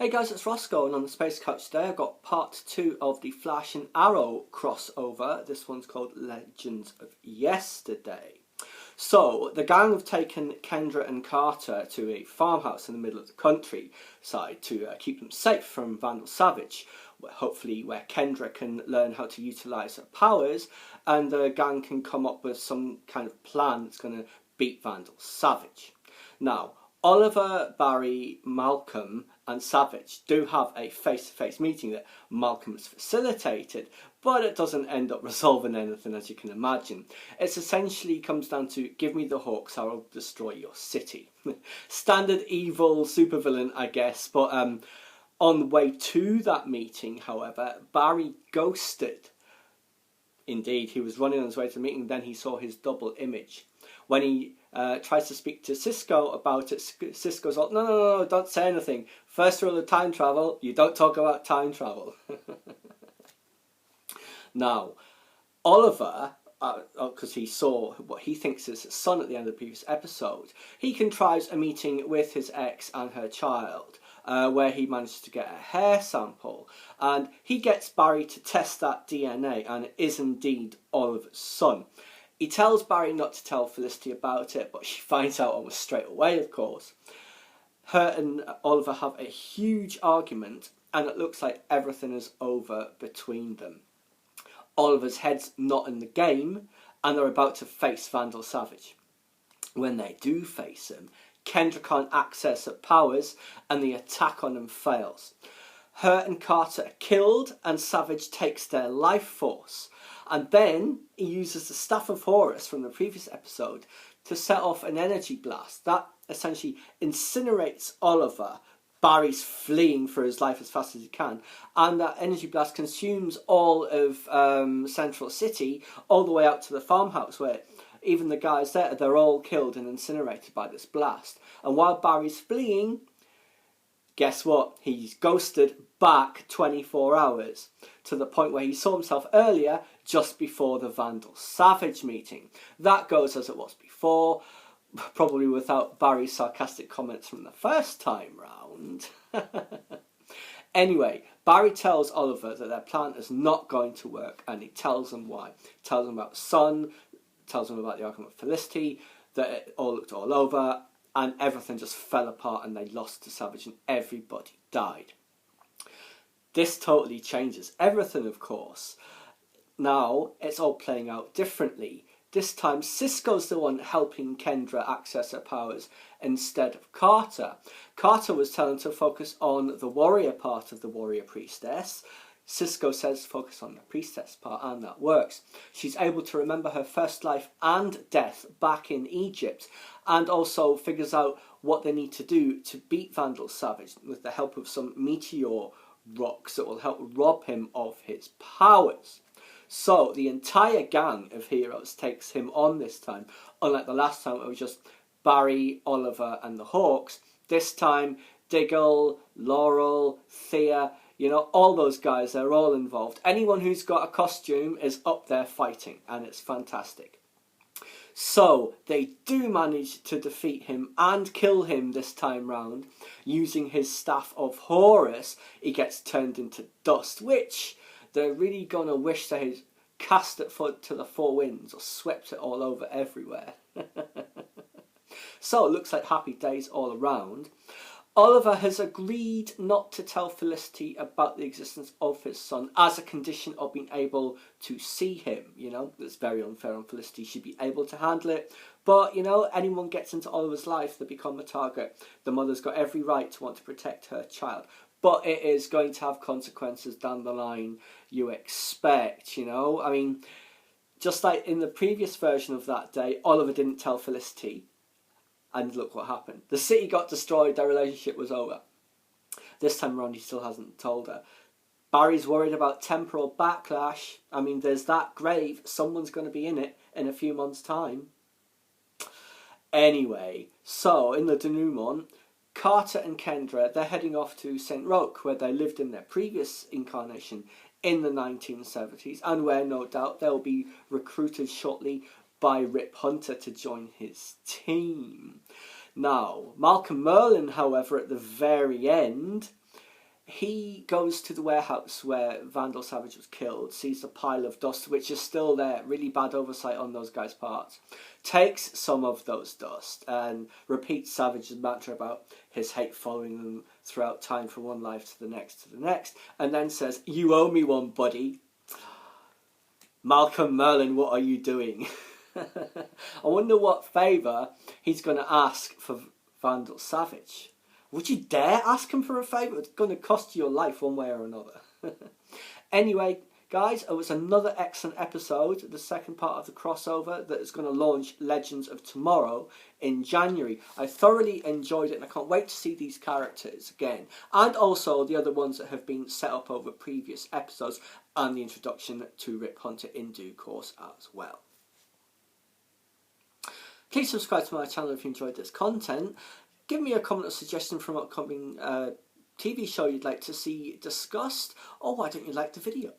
Hey guys, it's Roscoe, and on the Space Couch today I've got part 2 of the Flash and Arrow crossover. This one's called Legends of Yesterday. So, the gang have taken Kendra and Carter to a farmhouse in the middle of the countryside to keep them safe from Vandal Savage, hopefully where Kendra can learn how to utilise her powers and the gang can come up with some kind of plan that's going to beat Vandal Savage. Now, Oliver, Barry, Malcolm and Savage do have a face-to-face meeting that Malcolm has facilitated, but it doesn't end up resolving anything, as you can imagine. It essentially comes down to, give me the Hawks, I'll destroy your city. Standard evil supervillain, I guess, but on the way to that meeting, however, Barry ghosted. Indeed, he was running on his way to the meeting, then he saw his double image. When he tries to speak to Cisco about it, Cisco's like, no, don't say anything. First rule of time travel, you don't talk about time travel. Now, Oliver, because he saw what he thinks is his son at the end of the previous episode, he contrives a meeting with his ex and her child, where he manages to get a hair sample, and he gets Barry to test that DNA, and it is indeed Oliver's son. He tells Barry not to tell Felicity about it, but she finds out almost straight away, of course. Her and Oliver have a huge argument, and it looks like everything is over between them. Oliver's head's not in the game, and they're about to face Vandal Savage. When they do face him, Kendra can't access her powers, and the attack on him fails. Her and Carter are killed, and Savage takes their life force. And then he uses the Staff of Horus from the previous episode to set off an energy blast that essentially incinerates Oliver. Barry's fleeing for his life as fast as he can, and that energy blast consumes all of Central City, all the way out to the farmhouse, where even the guys there, they're all killed and incinerated by this blast. And while Barry's fleeing, guess what? He's ghosted back 24 hours, to the point where he saw himself earlier, just before the Vandal Savage meeting. That goes as it was before, probably without Barry's sarcastic comments from the first time round. Anyway, Barry tells Oliver that their plan is not going to work, and he tells him why. Tells him about the son, tells him about the argument with Felicity, that it all looked all over, and everything just fell apart and they lost to Savage and everybody died. This totally changes everything, of course. Now, it's all playing out differently. This time, Cisco's the one helping Kendra access her powers instead of Carter. Carter was telling her to focus on the warrior part of the warrior priestess. Cisco says focus on the priestess part, and that works. She's able to remember her first life and death back in Egypt, and also figures out what they need to do to beat Vandal Savage with the help of some meteor rocks that will help rob him of his powers. So the entire gang of heroes takes him on this time. Unlike the last time, it was just Barry, Oliver and the Hawks. This time, Diggle, Laurel, Thea, all those guys, they're all involved. Anyone who's got a costume is up there fighting, and it's fantastic. So, they do manage to defeat him and kill him this time round. Using his Staff of Horus, he gets turned into dust, which they're really going to wish they had cast it to the four winds or swept it all over everywhere. So, it looks like happy days all around. Oliver has agreed not to tell Felicity about the existence of his son as a condition of being able to see him. It's very unfair on Felicity. She'd be able to handle it. But, anyone gets into Oliver's life, they become a target. The mother's got every right to want to protect her child. But it is going to have consequences down the line, you expect, I mean, just like in the previous version of that day, Oliver didn't tell Felicity. And look what happened. The city got destroyed, their relationship was over. This time around, he still hasn't told her. Barry's worried about temporal backlash. I mean, there's that grave. Someone's going to be in it in a few months' time. Anyway, so in the denouement, Carter and Kendra, they're heading off to St. Roque, where they lived in their previous incarnation in the 1970s, and where no doubt they'll be recruited shortly by Rip Hunter to join his team. Now, Malcolm Merlin, however, at the very end, he goes to the warehouse where Vandal Savage was killed, sees a pile of dust which is still there, really bad oversight on those guys' parts, takes some of those dust and repeats Savage's mantra about his hate following them throughout time from one life to the next, and then says, "You owe me one, buddy. Malcolm Merlin, what are you doing?" I wonder what favour he's going to ask for Vandal Savage. Would you dare ask him for a favour? It's going to cost you your life one way or another. Anyway, guys, it was another excellent episode, the second part of the crossover that is going to launch Legends of Tomorrow in January. I thoroughly enjoyed it and I can't wait to see these characters again. And also the other ones that have been set up over previous episodes and the introduction to Rip Hunter in due course as well. Please subscribe to my channel if you enjoyed this content. Give me a comment or suggestion for an upcoming TV show you'd like to see discussed, or why don't you like the video?